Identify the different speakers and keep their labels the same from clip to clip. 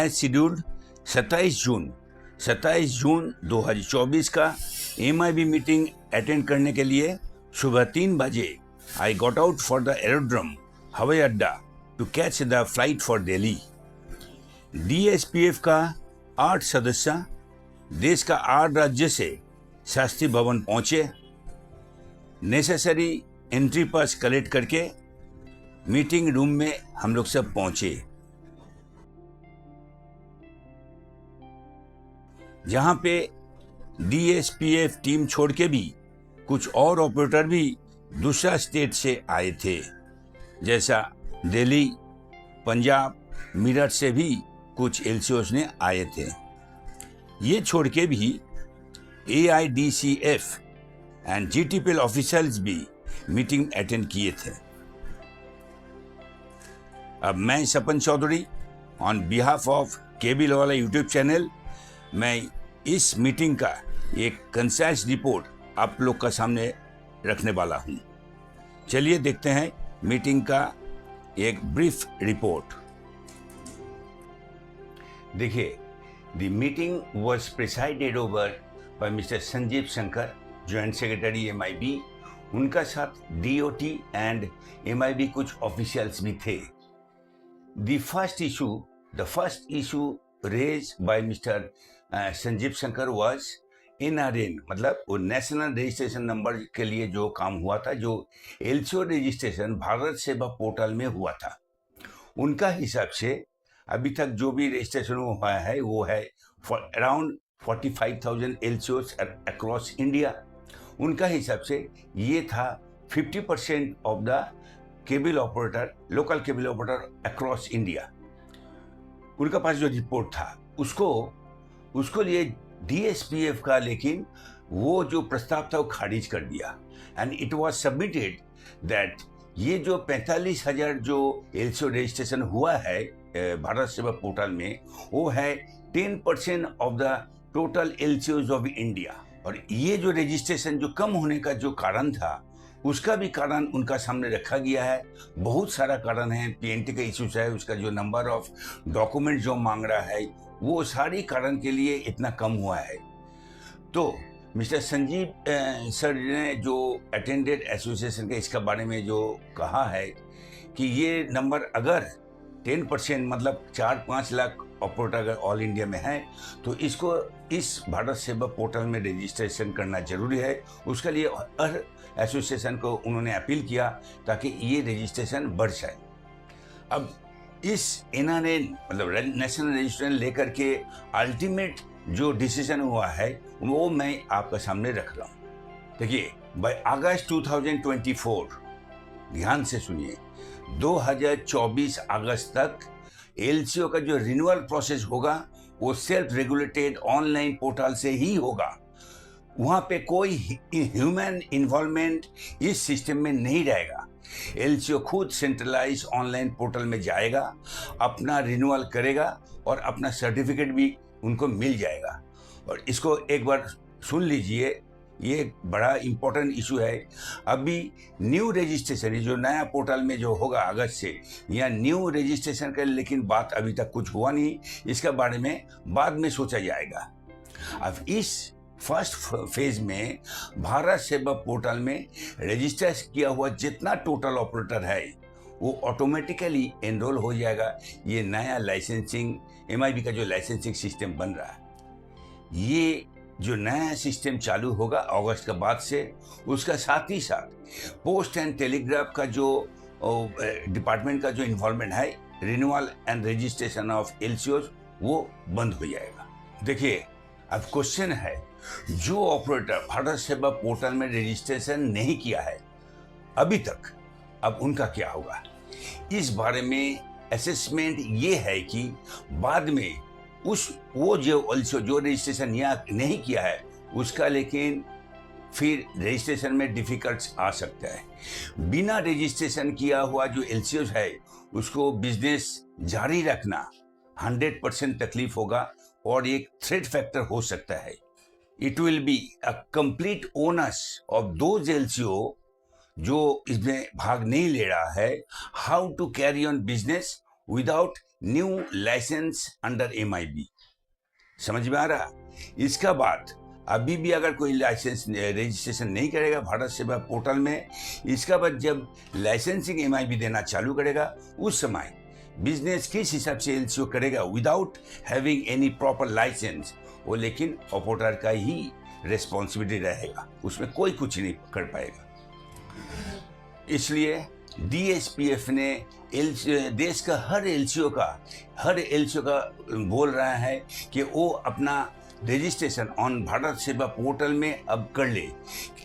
Speaker 1: As scheduled 27 जून 2024 का MIB meeting attend करने के लिए सुबह 3 बजे I got out for the aerodrome हवाई अड्डा to catch the flight for Delhi. DSPF का 8 सदस्य देश का 8 राज्य से शास्त्री भवन पहुंचे। नेसेसरी एंट्री पास कलेक्ट करके मीटिंग रूम में हम लोग सब पहुंचे, जहां पे DSPF टीम छोड़ के भी कुछ और ऑपरेटर भी दूसरा स्टेट से आए थे, जैसा दिल्ली, पंजाब, मीरठ से भी कुछ LCOs ने आए थे। ये छोड़ के भी AIDCF एंड GTPL ऑफिशियल्स भी मीटिंग अटेंड किए थे। अब मैं Sapan Chaudhary on behalf of केबी वाला यूट्यूब चैनल, मैं इस मीटिंग का एक कंसाइज रिपोर्ट आप लोग का सामने रखने वाला हूं। चलिए देखते हैं मीटिंग का एक ब्रीफ रिपोर्ट। देखिए, the meeting was presided over by mister Sanjeev Shankar, joint secretary MIB। उनका साथ DOT एंड MIB कुछ ऑफिशियल्स भी थे। The first issue raised by Mr. Sanjeev Shankar was NRN, मतलब वो नेशनल रजिस्ट्रेशन नंबर के लिए जो काम हुआ था, जो LCO रजिस्ट्रेशन भारत सेवा पोर्टल में हुआ था। उनका हिसाब से अभी तक जो भी रजिस्ट्रेशन हुआ है वो है अराउंड 45,000 LCOs अक्रॉस इंडिया। उनका हिसाब से ये था 50% of the cable operator, local cable operator across India. उनका पास जो रिपोर्ट था उसको लिए DSPF का, लेकिन वो जो प्रस्ताव था वो खारिज कर दिया। And it was submitted that ये जो 45,000 जो LCO रजिस्ट्रेशन हुआ है भारत सेवा पोर्टल में, वो है 10% of the total LCOs of India. और ये जो रजिस्ट्रेशन जो कम होने का जो कारण था, उसका भी कारण उनका सामने रखा गया है। बहुत सारा कारण है, PNT का इश्यूज है, उसका जो नंबर ऑफ डॉक्यूमेंट जो मांग रहा है, वो सारी कारण के लिए इतना कम हुआ है। तो मिस्टर संजीव सर ने जो अटेंडेड एसोसिएशन के इसके बारे में जो कहा है कि ये नंबर अगर 10% मतलब 4-5 लाख ऑपरेटर अगर ऑल इंडिया में है, तो इसको इस भारत सेवा पोर्टल में रजिस्ट्रेशन करना जरूरी है। उसके लिए हर एसोसिएशन को उन्होंने अपील किया ताकि ये रजिस्ट्रेशन बढ़ जाए। अब इस NRN मतलब नेशनल रजिस्ट्रेशन लेकर के अल्टीमेट जो डिसीजन हुआ है वो मैं आपके सामने रख रहा हूँ। देखिए, बाय अगस्त 2024, ध्यान से सुनिए, 2024 अगस्त तक LCO का जो रिन्यूअल प्रोसेस होगा वो सेल्फ रेगुलेटेड ऑनलाइन पोर्टल से ही होगा। वहां पे कोई ह्यूमन इन्वॉल्वमेंट इस सिस्टम में नहीं रहेगा। LCO खुद सेंट्रलाइज ऑनलाइन पोर्टल में जाएगा, अपना रिन्यूअल करेगा और अपना सर्टिफिकेट भी उनको मिल जाएगा। और इसको एक बार सुन लीजिए, ये एक बड़ा इंपॉर्टेंट इशू है। अभी न्यू रजिस्ट्रेशन, ये जो नया पोर्टल में जो होगा अगस्त से, या न्यू रजिस्ट्रेशन का, लेकिन बात अभी तक कुछ हुआ नहीं, इसके बारे में बाद में सोचा जाएगा। अब इस फर्स्ट फेज में भारत सेवा पोर्टल में रजिस्टर किया हुआ जितना टोटल ऑपरेटर है वो ऑटोमेटिकली एनरोल हो जाएगा। ये नया लाइसेंसिंग MIB का जो लाइसेंसिंग सिस्टम बन रहा है, ये जो नया सिस्टम चालू होगा अगस्त के बाद से, उसका साथ ही साथ पोस्ट एंड टेलीग्राफ का जो डिपार्टमेंट का जो इन्वॉल्वमेंट है, renewal and registration of LCOs, वो बंद हो जाएगा। देखिए, अब क्वेश्चन है, जो ऑपरेटर भारत सेवा पोर्टल में रजिस्ट्रेशन नहीं किया है अभी तक, अब उनका क्या होगा? इस बारे में असेसमेंट ये है कि बाद में वो जो रजिस्ट्रेशन नहीं किया है उसका, लेकिन फिर रजिस्ट्रेशन में डिफिकल्ट आ सकता है। बिना रजिस्ट्रेशन किया हुआ जो LCOs है उसको बिजनेस जारी रखना 100% तकलीफ होगा और एक थ्रेट फैक्टर हो सकता है। It will be a complete onus of those LCO जो इसमें भाग नहीं ले रहा है, how to carry on business without new licence under MIB। समझ में आ रहा? इसका बाद अभी भी अगर कोई लाइसेंस रजिस्ट्रेशन नहीं करेगा भारत सेवा पोर्टल में, इसका बाद जब लाइसेंसिंग MIB देना चालू करेगा, उस समय बिजनेस किस हिसाब से LCO करेगा without having any proper licence, वो लेकिन ऑपरेटर का ही रेस्पॉन्सिबिलिटी रहेगा, उसमें कोई कुछ नहीं कर पाएगा। इसलिए DSPF ने देश का हर LCO का बोल रहा है कि वो अपना रजिस्ट्रेशन ऑन भारत सेवा पोर्टल में अब कर ले,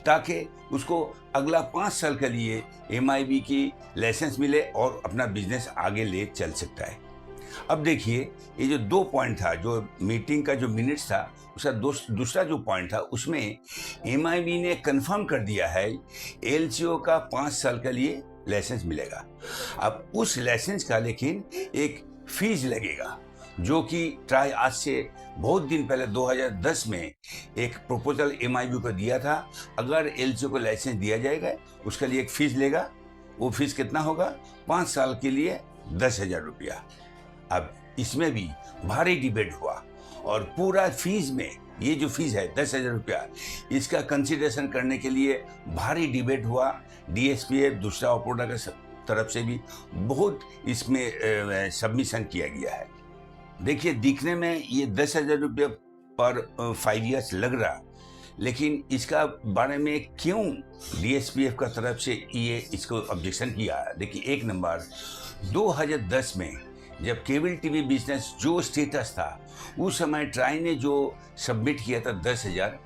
Speaker 1: ताकि उसको अगला 5 साल के लिए MIB की लाइसेंस मिले और अपना बिजनेस आगे ले चल सकता है। अब देखिए, ये जो 2 पॉइंट था, जो मीटिंग का जो मिनट्स था, उसका दूसरा जो पॉइंट था, उसमें MIB ने कंफर्म कर दिया है LCO का 5 साल के लिए लाइसेंस मिलेगा। अब उस लाइसेंस का लेकिन एक फीस लगेगा, जो कि ट्राई आज से बहुत दिन पहले 2010 में एक प्रपोजल MIB को दिया था। अगर LCO को लाइसेंस दिया जाएगा, उसके लिए एक फीस लेगा। वो फीस कितना होगा? 5 साल के लिए 10,000 रुपया। अब इसमें भी भारी डिबेट हुआ और पूरा फीस में ये जो फीस है 10,000 रुपया, इसका कंसिडरेशन करने के लिए भारी डिबेट हुआ। DSPF दूसरा ऑपरेटर की तरफ से भी बहुत इसमें सबमिशन किया गया है। देखिए, दिखने में ये 10,000 रुपये पर 5 ईयर्स लग रहा, लेकिन इसका बारे में क्यों DSPF का तरफ से ये इसको ऑब्जेक्शन किया? देखिए, एक नंबर 2010 में जब केबल टीवी बिजनेस जो स्टेटस था, उस समय ट्राई ने जो सबमिट किया था 10,000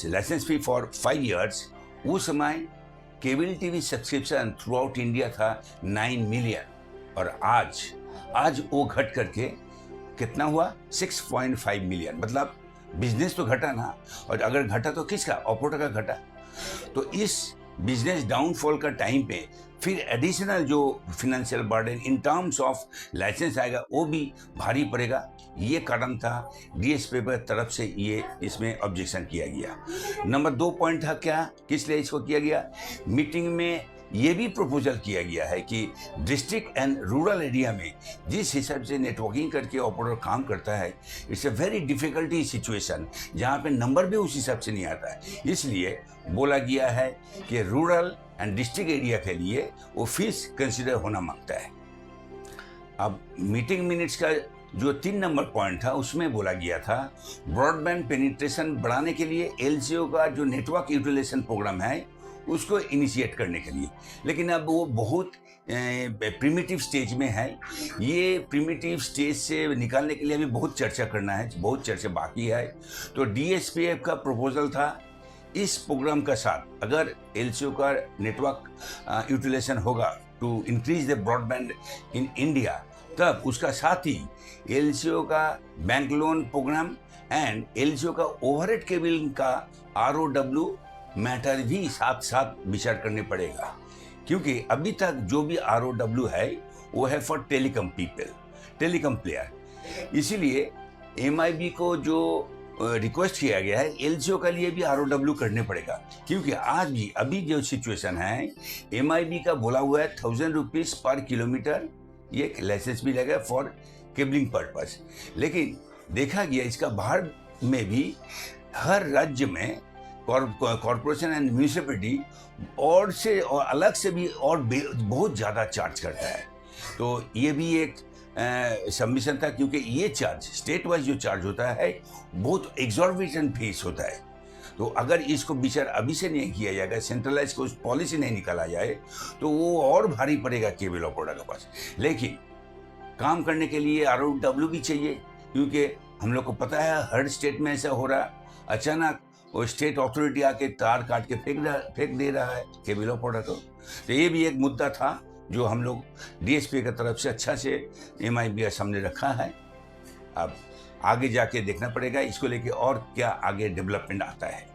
Speaker 1: लाइसेंस फी फॉर 5 ईयर्स, उस समय cable TV subscription through out India था 9 मिलियन, और आज वो घट करके कितना हुआ? 6.5 मिलियन। मतलब बिजनेस तो घटा ना, और अगर घटा तो किसका? ऑपरेटर का घटा। तो इस बिजनेस डाउनफॉल का टाइम पे फिर एडिशनल जो financial burden in terms of licence आएगा, वो भी भारी पड़ेगा। ये कारण था DSPF की तरफ से ये इसमें ऑब्जेक्शन किया गया। नंबर 2 पॉइंट था क्या, किस लिए इसको किया गया? मीटिंग में ये भी प्रपोजल किया गया है कि डिस्ट्रिक्ट एंड रूरल एरिया में जिस हिसाब से नेटवर्किंग करके ऑपरेटर काम करता है, it's a very difficulty situation, जहाँ पे नंबर भी उस हिसाब से नहीं आता है। इसलिए बोला गया है कि रूरल एंड डिस्ट्रिक्ट एरिया के लिए वो फीस कंसिडर होना मांगता है। अब मीटिंग मिनट्स का जो 3 नंबर पॉइंट था, उसमें बोला गया था ब्रॉडबैंड पेनिट्रेशन बढ़ाने के लिए LCO का जो नेटवर्क यूटिलाइजेशन प्रोग्राम है, उसको इनिशिएट करने के लिए। लेकिन अब वो बहुत प्रिमिटिव स्टेज में है। ये प्रिमिटिव स्टेज से निकालने के लिए अभी बहुत चर्चा करना है, बहुत चर्चा बाकी है। तो DSPF का प्रपोजल था, इस प्रोग्राम का साथ अगर LCO का नेटवर्क यूटिलाइजेशन होगा to increase the broadband in India, तब उसका साथ ही LCO का bank loan programme and LCO का ओवरहेड केबलिंग का ROW मैटर भी साथ साथ विचार करने पड़ेगा, क्योंकि अभी तक जो भी ROW है वो है फॉर टेलीकॉम प्लेयर। इसीलिए MIB को जो रिक्वेस्ट किया गया है, LCO के लिए भी ROW करने पड़ेगा, क्योंकि आज भी अभी जो सिचुएशन है, MIB का बोला हुआ है 1,000 रुपीज पर किलोमीटर ये लाइसेंस भी लगा फॉर केबलिंग पर्पस। लेकिन देखा गया इसका बाहर में भी हर राज्य में कॉर्पोरेशन एंड म्यूनिसिपैलिटी और से और अलग से भी और बहुत ज़्यादा चार्ज करता है। तो ये भी एक सबमिशन था, क्योंकि ये चार्ज स्टेट वाइज जो चार्ज होता है बहुत एग्जॉर्बिटेंट फीस होता है। तो अगर इसको विचार अभी से नहीं किया जाएगा, सेंट्रलाइज को पॉलिसी नहीं निकाला जाए, तो वो और भारी पड़ेगा केबल ऑपरेटर के पास। लेकिन काम करने के लिए ROW भी चाहिए, क्योंकि हम लोग को पता है हर स्टेट में ऐसा हो रहा, अचानक वो स्टेट अथॉरिटी आके तार काट के फेंक दे रहा है केबल ऑपरेटर को। तो ये भी एक मुद्दा था जो हम लोग DSPF की तरफ से अच्छा से MIB सामने रखा है। अब आगे जाके देखना पड़ेगा इसको लेके और क्या आगे डेवलपमेंट आता है।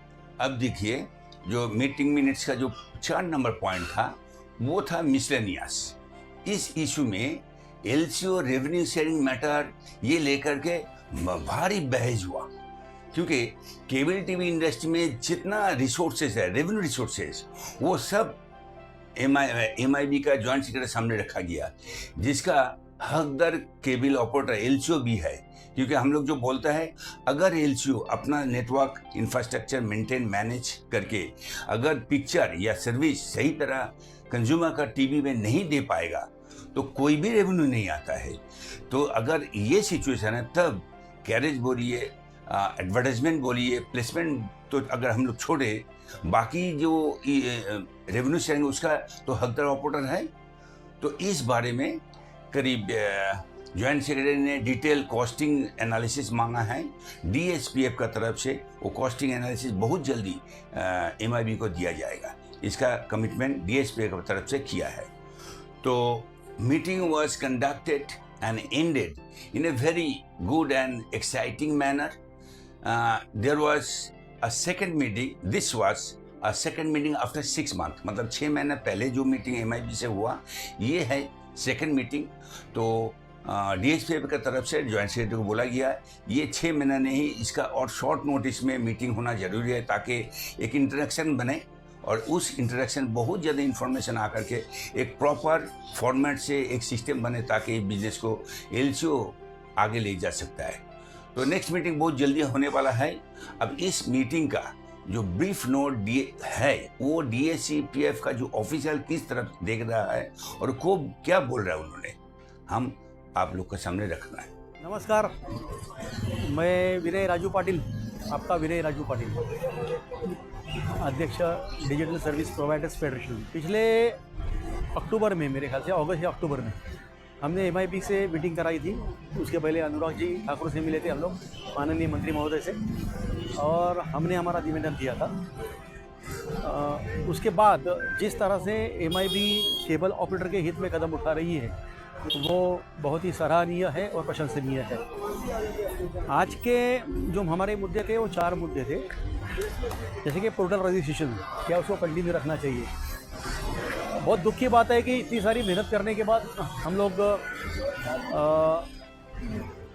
Speaker 1: अब देखिए, जो मीटिंग मिनट्स का जो 4 नंबर पॉइंट था, वो था मिसलेनियस। इस इशू में LCO रेवेन्यू शेयरिंग मैटर ये लेकर के भारी बहस हुआ, क्योंकि केबल टीवी इंडस्ट्री में जितना रिसोर्सेज है, रेवेन्यू रिसोर्सेज, वो सब MIB का जॉइंट सेक्रेटरी सामने रखा गया, जिसका हकदार केबल ऑपरेटर एलसीओ भी है, क्योंकि हम लोग जो बोलता है अगर एलसीओ अपना नेटवर्क इंफ्रास्ट्रक्चर मेंटेन मैनेज करके अगर पिक्चर या सर्विस सही तरह कंज्यूमर का टीवी में नहीं दे पाएगा तो कोई भी रेवेन्यू नहीं आता है। तो अगर ये सिचुएशन है तब कैरेज बोलिए, एडवर्टाइजमेंट बोलिए, प्लेसमेंट तो अगर हम लोग छोड़े, बाकी जो रेवेन्यू शेयरिंग उसका तो हकदार ऑपरेटर है। तो इस बारे में करीब जॉइंट सेक्रेटरी ने डिटेल कॉस्टिंग एनालिसिस मांगा है डीएसपीएफ का तरफ से। वो कॉस्टिंग एनालिसिस बहुत जल्दी एमआईबी को दिया जाएगा, इसका कमिटमेंट डीएसपीएफ की तरफ से किया है। तो meeting was conducted and ended in a very good and exciting manner. There was a second meeting. This was a second meeting after 6 months. मतलब 6 महीने पहले जो मीटिंग MIB से हुआ, ये है सेकंड मीटिंग। तो DSPF की तरफ से जॉइंट सेक्रेटरी को बोला गया ये 6 महीना नहीं, इसका और शॉर्ट नोटिस में मीटिंग होना जरूरी है ताकि एक इंटरेक्शन बने और उस इंटरेक्शन बहुत ज़्यादा इन्फॉर्मेशन आकर के एक प्रॉपर फॉर्मेट से एक सिस्टम बने ताकि बिजनेस को एलसीओ आगे ले जा सकता है। तो नेक्स्ट मीटिंग बहुत जल्दी होने वाला है। अब इस मीटिंग का जो ब्रीफ नोट है वो डीएसपीएफ का जो ऑफिशियल किस तरफ देख रहा है और को क्या बोल रहा है उन्होंने, हम आप लोग के सामने रखना है।
Speaker 2: नमस्कार, मैं विनय राजू पाटिल, आपका विनय राजू पाटिल, अध्यक्ष डिजिटल सर्विस प्रोवाइडर्स फेडरेशन। पिछले अक्टूबर में, मेरे ख्याल से अगस्त या अक्टूबर में, हमने एमआईबी से मीटिंग कराई थी। उसके पहले अनुराग जी ठाकुर से मिले थे हम लोग, माननीय मंत्री महोदय से, और हमने हमारा निवेदन दिया था। उसके बाद जिस तरह से एमआईबी केबल ऑपरेटर के हित में कदम उठा रही है वो बहुत ही सराहनीय है और प्रशंसनीय है। आज के जो हमारे मुद्दे थे वो 4 मुद्दे थे, जैसे कि पोर्टल रजिस्ट्रेशन, क्या उसको कंटिन्यू रखना चाहिए। बहुत दुख की बात है कि इतनी सारी मेहनत करने के बाद हम लोग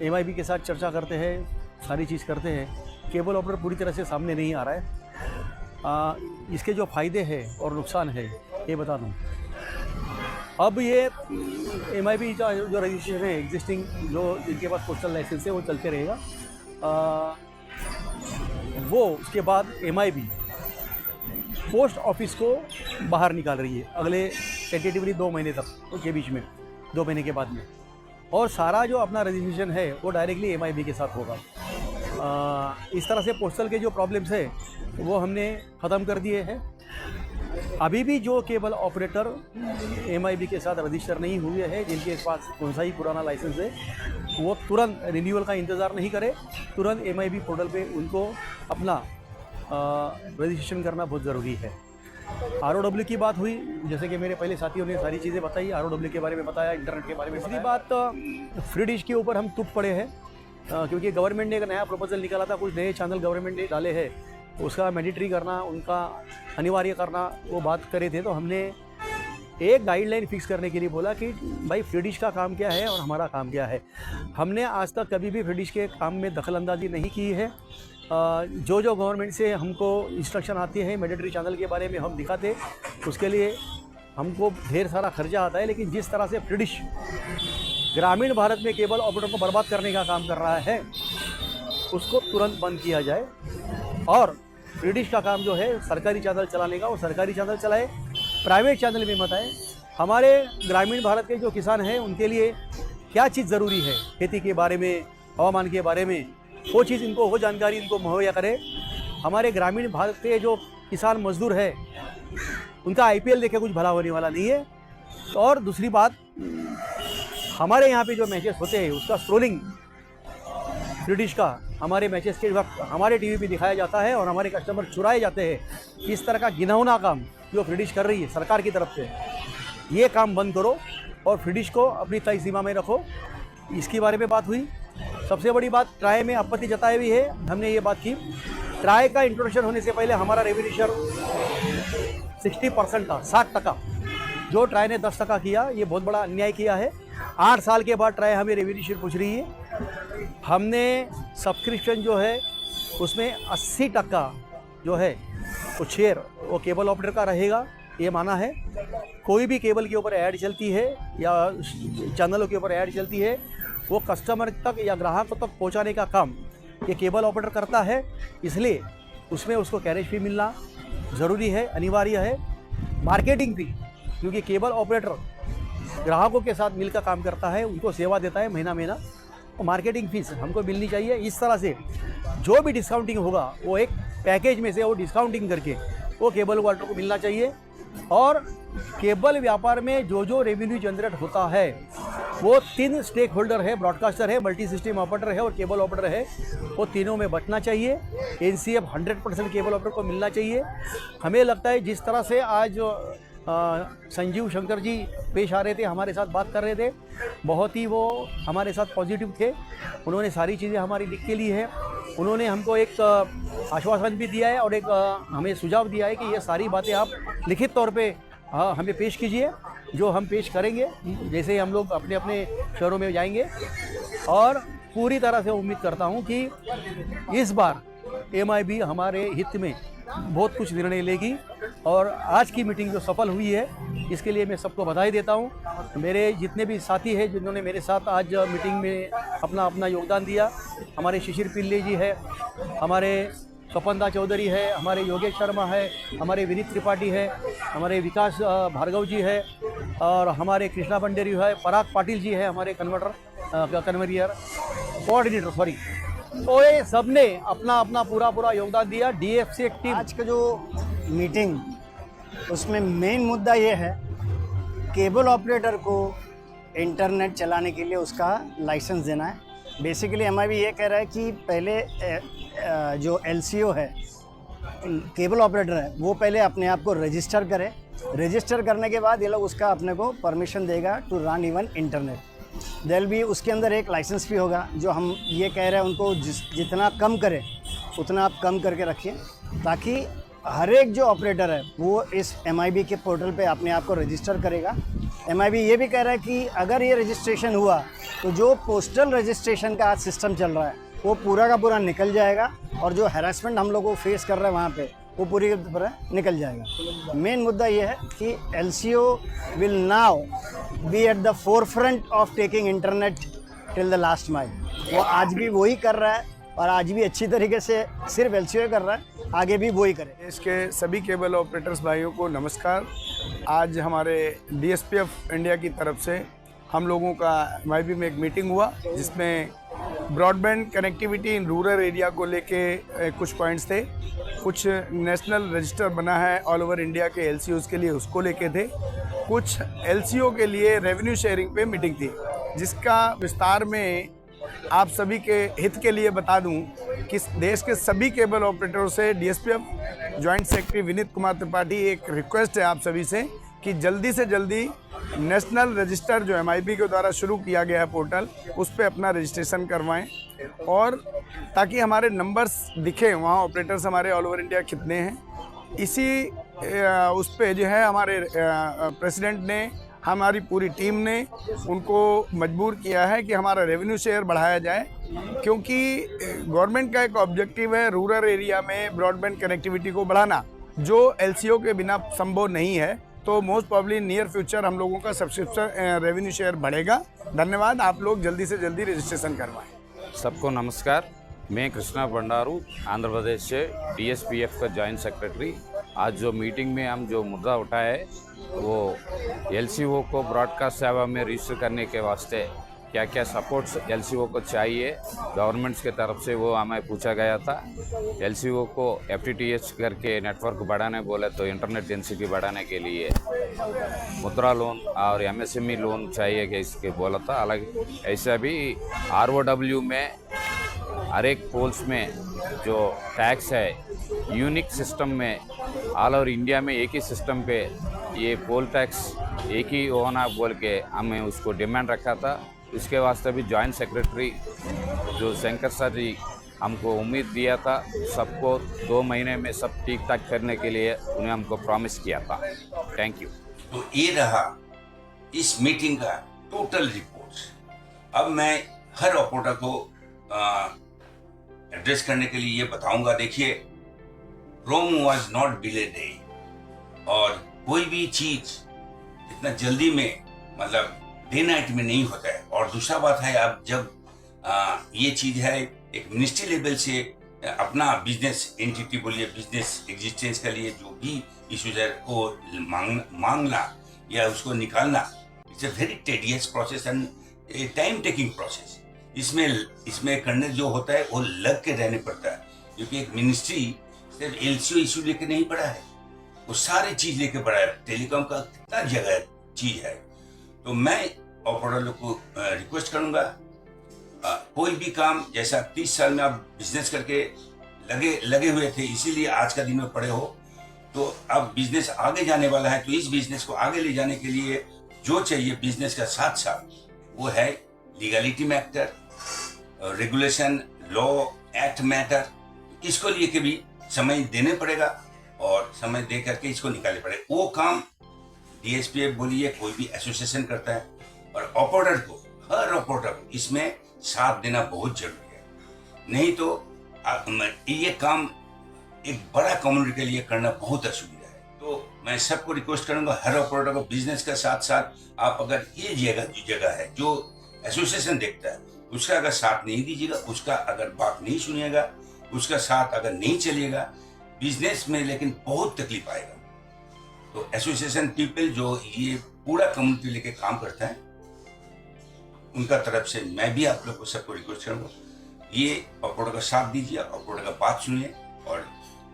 Speaker 2: एमआईबी के साथ चर्चा करते हैं, सारी चीज़ करते हैं, केबल ऑपरेटर पूरी तरह से सामने नहीं आ रहा है। इसके जो फ़ायदे हैं और नुकसान है ये बता दूँ। अब ये एमआईबी का जो रजिस्ट्रेशन है एग्जिस्टिंग, जो जिनके पास पोस्टल लाइसेंस है वो चलते रहेगा। वो उसके बाद एमआईबी पोस्ट ऑफिस को बाहर निकाल रही है अगले टेंटेटिवली 2 महीने तक, उसके बीच में 2 महीने के बाद में, और सारा जो अपना रजिस्ट्रेशन है वो डायरेक्टली एमआईबी के साथ होगा। इस तरह से पोस्टल के जो प्रॉब्लम्स है वो हमने ख़त्म कर दिए हैं। अभी भी जो केबल ऑपरेटर एमआईबी के साथ रजिस्टर नहीं हुए हैं, जिनके पास कौन सा ही पुराना लाइसेंस है, वो तुरंत रिन्यूअल का इंतज़ार नहीं करे, तुरंत एमआईबी पोर्टल पे उनको अपना रजिस्ट्रेशन करना बहुत ज़रूरी है। आरओडब्ल्यू की बात हुई, जैसे कि मेरे पहले साथियों ने सारी चीज़ें बताई, आरओडब्ल्यू के बारे में बताया, इंटरनेट के बारे में। दूसरी बात, फ्री डिश के ऊपर हम टूट पड़े हैं, क्योंकि गवर्नमेंट ने एक नया प्रपोजल निकाला था, कुछ नए चैनल गवर्नमेंट ने डाले हैं, उसका मैंडेटरी करना, उनका अनिवार्य करना, वो बात करे थे। तो हमने एक गाइडलाइन फिक्स करने के लिए बोला कि भाई फ्री डिश का काम क्या है और हमारा काम क्या है। हमने आज तक कभी भी फ्री डिश के काम में दखलंदाजी नहीं की है। जो जो गवर्नमेंट से हमको इंस्ट्रक्शन आती है मैंडेटरी चैनल के बारे में हम दिखाते, उसके लिए हमको ढेर सारा खर्चा आता है। लेकिन जिस तरह से फ्री डिश ग्रामीण भारत में केबल ऑपरेटर को बर्बाद करने का काम कर रहा है, उसको तुरंत बंद किया जाए और फ्री डिश का काम जो है सरकारी चैनल चलाने का, वो सरकारी चैनल चलाए, प्राइवेट चैनल में मत आए। हमारे ग्रामीण भारत के जो किसान हैं उनके लिए क्या चीज़ ज़रूरी है, खेती के बारे में, हवामान के बारे में, वो चीज़ इनको, वो जानकारी इनको मुहैया करे। हमारे ग्रामीण भारत के जो किसान मजदूर है उनका आईपीएल देखे कुछ भला होने वाला नहीं है। और दूसरी बात, हमारे यहाँ पे जो मैचेस होते हैं उसका स्क्रोलिंग फ्री डिश का हमारे मैचेस के वक्त हमारे टीवी पे दिखाया जाता है और हमारे कस्टमर चुराए जाते हैं। इस तरह का घिनौना काम जो फ्री डिश कर रही है सरकार की तरफ से, ये काम बंद करो और फ्री डिश को अपनी तय सीमा में रखो। इसके बारे में बात हुई। सबसे बड़ी बात, ट्राई में आपत्ति जताई हुई है, हमने ये बात की। ट्राई का इंट्रोडक्शन होने से पहले हमारा रेवेन्यू शेयर 60% था, 60%। जो ट्राई ने 10% किया, ये बहुत बड़ा अन्याय किया है। 8 साल के बाद ट्राई हमें रेवेन्यू शेयर पूछ रही है। हमने सब्सक्रिप्शन जो है उसमें 80% जो है वो शेयर वो केबल ऑपरेटर का रहेगा ये माना है। कोई भी केबल के ऊपर ऐड चलती है या चैनलों के ऊपर ऐड चलती है, वो कस्टमर तक या ग्राहकों तक पहुंचाने का काम ये केबल ऑपरेटर करता है। इसलिए उसमें उसको कैरेज फी मिलना ज़रूरी है, अनिवार्य है। मार्केटिंग फी, क्योंकि केबल ऑपरेटर ग्राहकों के साथ मिलकर काम करता है, उनको सेवा देता है महीना महीना, तो मार्केटिंग फीस हमको मिलनी चाहिए। इस तरह से जो भी डिस्काउंटिंग होगा वो एक पैकेज में से वो डिस्काउंटिंग करके वो केबल ऑपरेटर को मिलना चाहिए। और केबल व्यापार में जो जो रेवेन्यू जनरेट होता है वो 3 स्टेक होल्डर है, ब्रॉडकास्टर है, मल्टी सिस्टम ऑपरेटर है और केबल ऑपरेटर है, वो तीनों में बचना चाहिए। एनसीएफ 100% केबल ऑपरेटर को मिलना चाहिए। हमें लगता है जिस तरह से आज संजीव शंकर जी पेश आ रहे थे, हमारे साथ बात कर रहे थे, बहुत ही वो हमारे साथ पॉजिटिव थे। उन्होंने सारी चीज़ें हमारी लिख के ली है। उन्होंने हमको एक आश्वासन भी दिया है और एक हमें सुझाव दिया है कि ये सारी बातें आप लिखित तौर पे हमें पेश कीजिए, जो हम पेश करेंगे जैसे ही हम लोग अपने अपने शहरों में जाएंगे। और पूरी तरह से उम्मीद करता हूँ कि इस बार MIB हमारे हित में बहुत कुछ निर्णय लेगी। और आज की मीटिंग जो सफल हुई है इसके लिए मैं सबको बधाई देता हूँ। मेरे जितने भी साथी हैं जिन्होंने मेरे साथ आज मीटिंग में अपना अपना योगदान दिया, हमारे शिशिर पिल्ले जी है, हमारे स्वपनदा चौधरी है, हमारे योगेश शर्मा है, हमारे विनीत त्रिपाठी है, हमारे विकास भार्गव जी है और हमारे कृष्णा भंडेरी है, पराग पाटिल जी है, हमारे कन्वेयर कोऑर्डिनेटर सॉरी। तो ये सब ने अपना अपना पूरा योगदान दिया। DFC एक टीम।
Speaker 3: आज का जो मीटिंग उसमें मेन मुद्दा ये है, केबल ऑपरेटर को इंटरनेट चलाने के लिए उसका लाइसेंस देना है। बेसिकली MIB ये कह रहा है कि पहले जो LCO है, केबल ऑपरेटर है, वो पहले अपने आप को रजिस्टर करे। रजिस्टर करने के बाद ये लोग उसका अपने को परमिशन देगा टू रन इवन इंटरनेट। देल भी उसके अंदर एक लाइसेंस भी होगा। जो हम ये कह रहे हैं उनको जितना कम करें उतना आप कम करके रखिए, ताकि हर एक जो ऑपरेटर है वो इस MIB के पोर्टल पे अपने आप को रजिस्टर करेगा। MIB ये भी कह रहा है कि अगर ये रजिस्ट्रेशन हुआ तो जो पोस्टल रजिस्ट्रेशन का आज सिस्टम चल रहा है वो पूरा का पूरा निकल जाएगा और जो हैरेसमेंट हम लोग को फेस कर रहे हैं वहाँ पे वो पूरी की पूरा निकल जाएगा। मेन मुद्दा ये है कि LCO will now be at the forefront of taking internet till the last mile. वो आज भी वही कर रहा है और आज भी अच्छी तरीके से सिर्फ LCO कर रहा है, आगे भी वही करे।
Speaker 4: देश के सभी केबल ऑपरेटर्स भाइयों को नमस्कार। आज हमारे DSPF इंडिया की तरफ से हम लोगों का MIB में एक मीटिंग हुआ, जिसमें broadband connectivity in rural area को लेके कुछ पॉइंट्स थे। कुछ नेशनल रजिस्टर बना है ऑल ओवर इंडिया के LCOs के लिए, उसको लेके थे। कुछ LCO के लिए रेवेन्यू शेयरिंग पे मीटिंग थी, जिसका विस्तार में आप सभी के हित के लिए बता दूं कि देश के सभी केबल ऑपरेटरों से DSPF joint secretary Vineet Kumar Tripathi एक रिक्वेस्ट है आप सभी से कि जल्दी से जल्दी नेशनल रजिस्टर जो MIB के द्वारा शुरू किया गया है पोर्टल, उस पर अपना रजिस्ट्रेशन करवाएं और ताकि हमारे नंबर्स दिखें वहाँ ऑपरेटर्स हमारे ऑल ओवर इंडिया कितने हैं। इसी उस पे जो है हमारे प्रेसिडेंट ने, हमारी पूरी टीम ने उनको मजबूर किया है कि हमारा रेवेन्यू शेयर बढ़ाया जाए, क्योंकि गवर्नमेंट का एक ऑब्जेक्टिव है रूरल एरिया में ब्रॉडबैंड कनेक्टिविटी को बढ़ाना, जो LCO के बिना संभव नहीं है। तो मोस्ट प्रॉब्ली नियर फ्यूचर हम लोगों का सब्सक्रिप्शन रेवेन्यू शेयर बढ़ेगा। धन्यवाद। आप लोग जल्दी से जल्दी रजिस्ट्रेशन करवाएं।
Speaker 5: सबको नमस्कार। मैं कृष्णा भंडारू आंध्र प्रदेश से DSPF का जॉइंट सेक्रेटरी। आज जो मीटिंग में हम जो मुद्दा उठाया है वो LCO को ब्रॉडकास्ट सेवा में रजिस्टर करने के वास्ते क्या क्या सपोर्ट्स LCO को चाहिए गवर्नमेंट्स के तरफ से, वो हमें पूछा गया था। LCO को FTTH करके नेटवर्क बढ़ाने बोले तो इंटरनेट डेंसिटी बढ़ाने के लिए मुद्रा लोन और MSME लोन चाहिए कि इसके बोला था। अलग ऐसा भी ROW में हर एक पोल्स में जो टैक्स है यूनिक सिस्टम में ऑल ओवर इंडिया में एक ही सिस्टम पे ये पोल टैक्स एक ही होना बोल के हमें उसको डिमांड रखा था। इसके वास्ते भी जॉइंट सेक्रेटरी जो शंकर सर जी हमको उम्मीद दिया था, सबको 2 महीने में सब ठीक ठाक करने के लिए उन्हें हमको प्रॉमिस किया था। Thank you.
Speaker 1: तो ये रहा इस मीटिंग का टोटल रिपोर्ट। अब मैं हर ऑपरेटर को एड्रेस करने के लिए ये बताऊंगा। देखिए, रोम वाज नॉट बिले डे और कोई भी चीज इतना जल्दी में मतलब डे नाइट में नहीं होता है। और दूसरा बात है, आप जब ये चीज है एक मिनिस्ट्री लेवल से अपना बिजनेस एंटिटी बोलिए, बिजनेस एग्जिस्टेंस के लिए जो भी इश्यूज है को मांगना या उसको निकालना, it's a very tedious process and A time taking process. इसमें करने जो होता है वो लग के रहने पड़ता है, क्योंकि एक मिनिस्ट्री सिर्फ एलसीओ इशू लेके नहीं पड़ा है, वो सारी चीज लेके पड़ा है। टेलीकॉम का कितना जगह चीज है। तो मैं ऑपरेटर लोग को रिक्वेस्ट करूंगा, कोई भी काम जैसा 30 साल में आप बिजनेस करके लगे हुए थे, इसीलिए आज का दिन में पड़े हो, तो अब बिजनेस आगे जाने वाला है। तो इस बिजनेस को आगे ले जाने के लिए जो चाहिए बिजनेस का साथ साथ वो है legality matter, regulation, law, act matter. इसको लिए के भी समय देने पड़ेगा और समय दे करके इसको निकालने पड़ेगा। वो काम डीएसपीएफ बोलिए कोई भी एसोसिएशन करता है, और ऑपरेटर को, हर ऑपरेटर को इसमें साथ देना बहुत जरूरी है। नहीं तो ये काम एक बड़ा कम्युनिटी के लिए करना बहुत असुविधा है। तो मैं सबको रिक्वेस्ट करूंगा, हर ऑपरेटर को बिजनेस के साथ साथ आप अगर ये जगह है जो एसोसिएशन देखता है, उसका अगर साथ नहीं दीजिएगा, उसका अगर बात नहीं सुनिएगा, उसका साथ अगर नहीं चलिएगा बिजनेस में, लेकिन बहुत तकलीफ आएगा। तो एसोसिएशन पीपल जो ये पूरा कम्युनिटी लेके काम करता है, उनका तरफ से मैं भी आप लोग को सबको रिक्वेस्ट करूंगा, ये ऑपरेटर का साथ दीजिए, ऑपरेटर का बात सुनिए और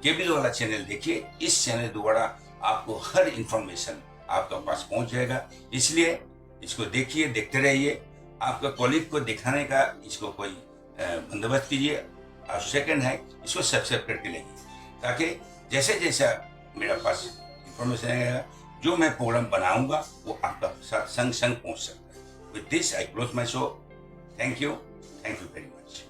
Speaker 1: केबल वाला चैनल देखिए। इस चैनल द्वारा आपको हर इंफॉर्मेशन आपका पास पहुंच जाएगा, इसलिए इसको देखिए, देखते रहिए। आपका कॉलीग को दिखाने का इसको कोई बंदोबस्त कीजिए। और सेकंड है, इसको सब्सक्राइब करके लेंगे, ताकि जैसे जैसा मेरा पास इंफॉर्मेशन आएगा, जो मैं प्रोग्राम बनाऊंगा वो आपका साथ संग पहुंच सकता है। With this I close my show. Thank you very much.